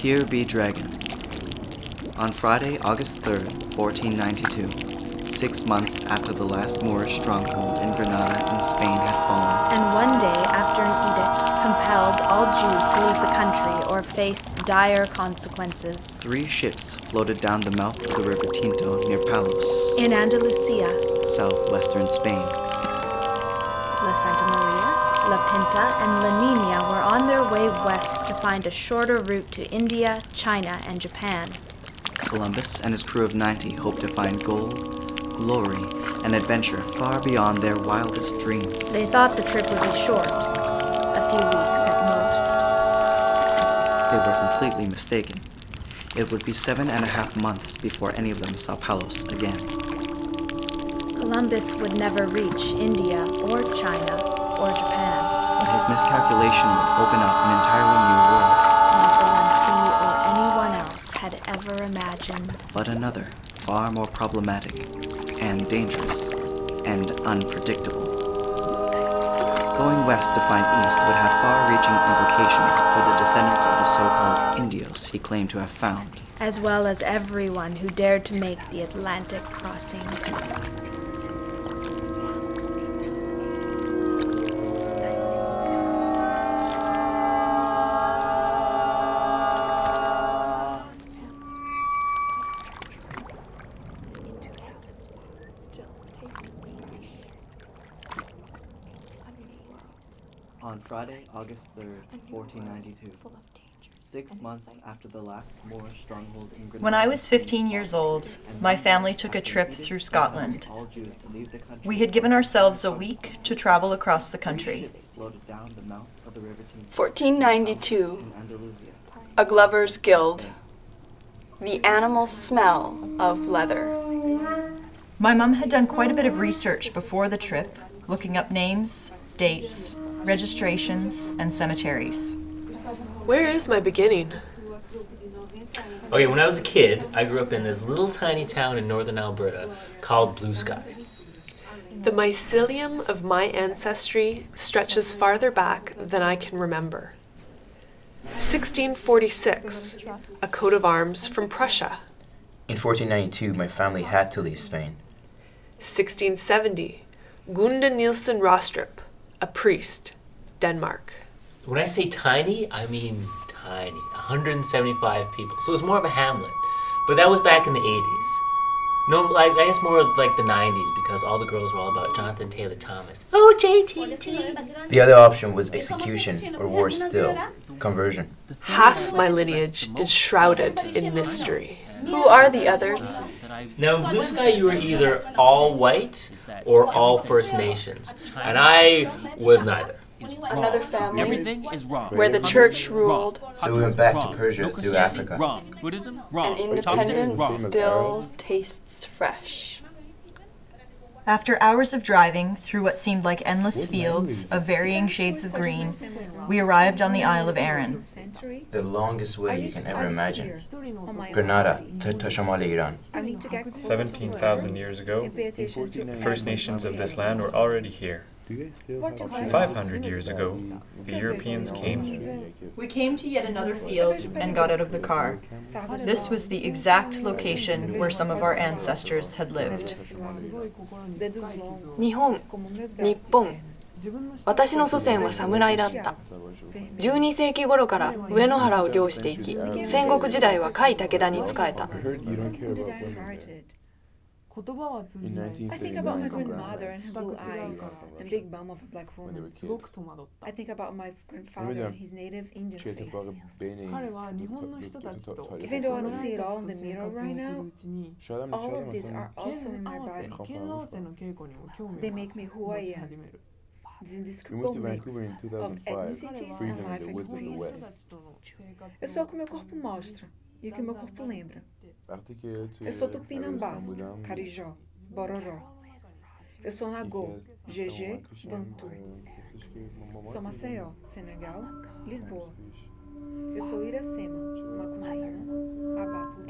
Here Be Dragons. On Friday, August 3rd, 1492, 6 months after the last Moorish stronghold in Granada in Spain had fallen, and one day after an edict compelled all Jews to leave the country or face dire consequences, 3 ships floated down the mouth of the river Tinto near Palos, in Andalusia, southwestern Spain. La Santa Maria, La Pinta, and La Nina were on their way west to find a shorter route to India, China, and Japan. Columbus and his crew of 90 hoped to find gold, glory, and adventure far beyond their wildest dreams. They thought the trip would be short, a few weeks at most. They were completely mistaken. It would be 7.5 months before any of them saw Palos again. Columbus would never reach India or China or Japan. But his miscalculation would open up an entirely new world. Not the one he or anyone else had ever imagined. But another, far more problematic and dangerous and unpredictable. Going west to find east would have far-reaching implications for the descendants of the so-called Indios he claimed to have found, as well as everyone who dared to make the Atlantic crossing. On Friday, August 3rd, 1492, 6 months after the last Moorish stronghold in Granada. When I was 15 years old, my family took a trip through Scotland. We had given ourselves a week to travel across the country. 1492, A Glover's Guild, The Animal Smell of Leather. My mom had done quite a bit of research before the trip, looking up names, dates, registrations, and cemeteries. Where is my beginning? Okay, when I was a kid, I grew up in this little tiny town in northern Alberta called Blue Sky. The mycelium of my ancestry stretches farther back than I can remember. 1646, a coat of arms from Prussia. In 1492, my family had to leave Spain. 1670, Gunda Nielsen Rostrup, a priest, Denmark. When I say tiny, I mean tiny. 175 people. So it was more of a hamlet. But that was back in the 80s. No, like I guess more like the 90s because all the girls were all about Jonathan Taylor Thomas. Oh, JTT. The other option was execution, or worse still, conversion. Half my lineage is shrouded in mystery. Who are the others? Now in Blue Sky you were either all white or all First Nations. And I was neither. Another family Everything is wrong. where the church ruled, So we went back to Persia through Africa. Wrong. Buddhism? Wrong. and independence Wrong. still tastes fresh. After hours of driving through what seemed like endless fields of varying shades of green, we arrived on the Isle of Arran. The longest way you can ever imagine. Granada to Shamal, Iran. 17,000 years ago, the First Nations of this land were already here. 500 years ago, the Europeans came. We came to yet another field and got out of the car. This was the exact location where some of our ancestors had lived. 日本、日本。私の祖先は侍だった。12世紀頃から上野原を漁していき、戦国時代は甲斐武田に仕えた。I think about my grandmother and her blue eyes and big bum of a black woman. I think about my grandfather and his native Indian face. Even though I don't see it all in the mirror right now, all of these are also in my body. They make me who I am. This indescribable mix of ethnicities and life experiences. Eu sou o que meu corpo mostra e o que meu corpo lembra. Eu sou Tupinambás, Carijó, Bororó. Eu sou Nagô, GG, Bantu. Sou Maceió, Senegal, Lisboa. Eu sou Iracema, Macunina, Abapo.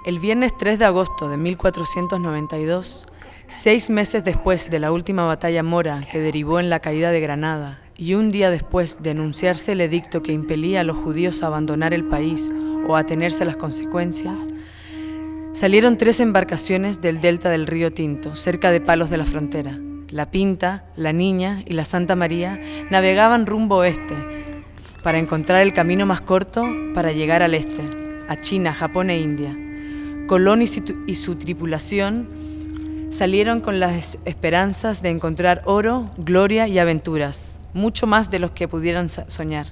El viernes 3 de agosto de 1492, 6 meses después de la última batalla mora que derivó en la caída de Granada y un día después de anunciarse el edicto que impelía a los judíos a abandonar el país o a atenerse a las consecuencias, salieron 3 embarcaciones del delta del río Tinto, cerca de Palos de la Frontera. La Pinta, la Niña y la Santa María navegaban rumbo oeste para encontrar el camino más corto para llegar al este, a China, Japón e India. Colón y su tripulación salieron con las esperanzas de encontrar oro, gloria y aventuras, mucho más de los que pudieran soñar.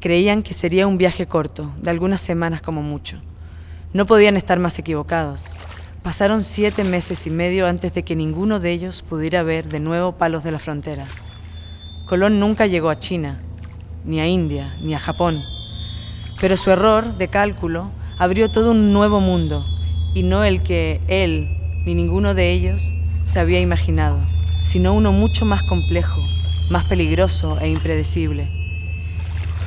Creían que sería un viaje corto, de algunas semanas como mucho. No podían estar más equivocados. Pasaron 7 meses y medio antes de que ninguno de ellos pudiera ver de nuevo Palos de la Frontera. Colón nunca llegó a China, ni a India, ni a Japón. Pero su error de cálculo abrió todo un nuevo mundo, y no el que él, ni ninguno de ellos, se había imaginado, sino uno mucho más complejo, más peligroso e impredecible.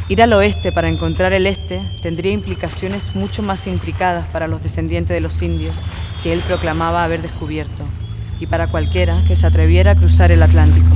Ir al oeste para encontrar el este tendría implicaciones mucho más intricadas para los descendientes de los indios que él proclamaba haber descubierto, y para cualquiera que se atreviera a cruzar el Atlántico.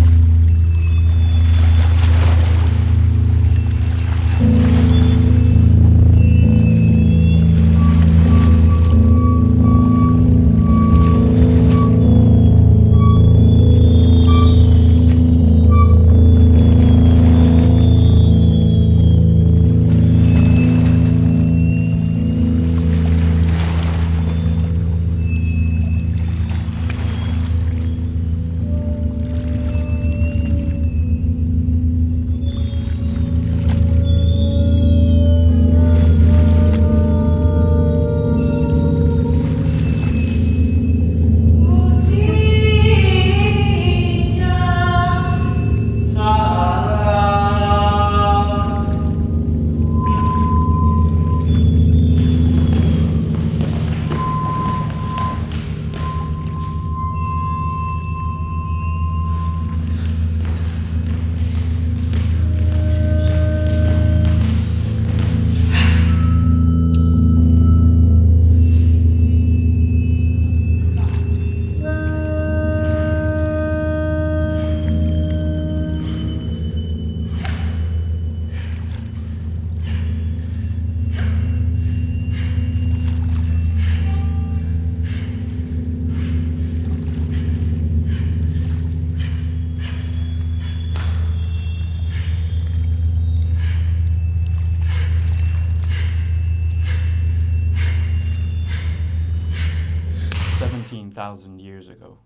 Years ago.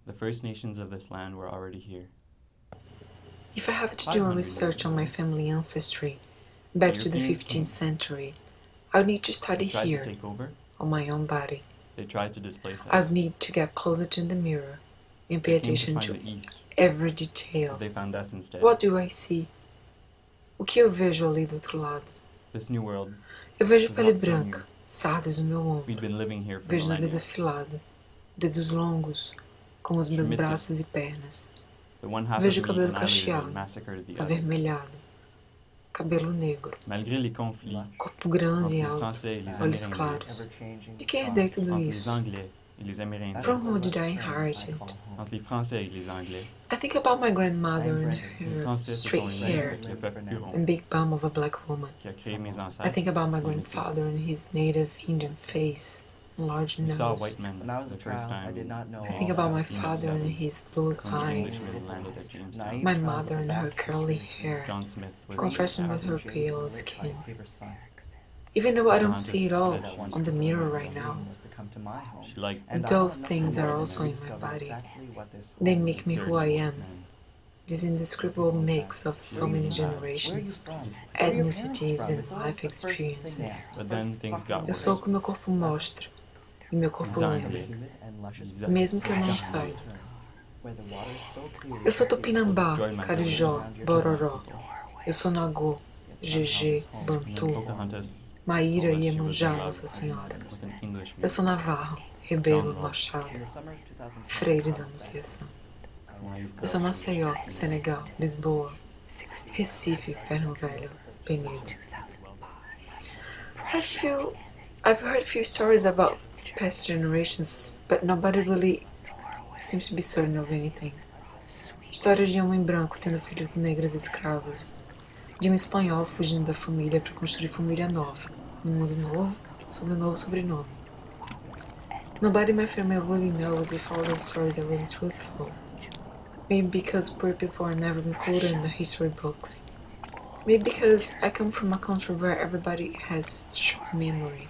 The First Nations of this land were already here. If I have to do a research on my family ancestry back to the 15th century, I would need to study here, on my own body. They tried to displace us. I would need to get closer to the mirror and pay attention to every detail. They found us instead. What do I see? O que eu vejo ali do outro lado? This new world. Eu vejo pele branca, sardas no meu ombro. We'd been living here for Vejo nariz millennia. afilado, dedos longos, como os meus braços e pernas. The one half Vejo of o me cabelo annihilated cacheado, and massacred the other. avermelhado, cabelo negro, Malgré les conflits, corpo grande e entre les alto, Français et les olhos Amérindiens, claros. De quem herdei tudo entre les isso? Anglais et les Amérindiens, From whom did I inherit it? entre les Français et les Anglais, I think about my grandmother and les her Français se straight sont unis hair avec le peuple Huron and big bum of a black woman. qui a créé mes I ancêtres. think about my et les métis. grandfather and his native Indian face and large We saw nose. white men the first time. I think about my father and his blue eyes, When we landed at Jamestown. my mother and her curly hair, John Smith was contrasting with her pale skin. Even though I don't see it all on the mirror right now, She liked those things are also in my body. They make me who I am. This indescribable mix of so many generations, ethnicities, and life experiences. But then things got Eu worse. sou o que meu corpo mostra e meu corpo Les lembra, Anglais, mesmo que eu não saiba. Eu sou Tupinambá, Carijó, Bororó. Eu sou Nagô, Gegê, Bantu, Pocahontas Maíra e Iemanjá, Nossa Senhora. was an English Eu sou Navarro, Rebelo, Machado, Freire da Anunciação. Eu sou Maceió, Senegal, Lisboa, Recife, Perno Velho, Penedo. I've heard few stories about past generations, but nobody really seems to be certain of anything. História de homem branco tendo filho com negras escravas. De um espanhol fugindo da família para construir família nova. Um mundo novo, sob um novo sobrenome. Nobody in my family really knows if all those stories are really truthful. Maybe because poor people are never included in the history books. Maybe because I come from a country where everybody has short memory.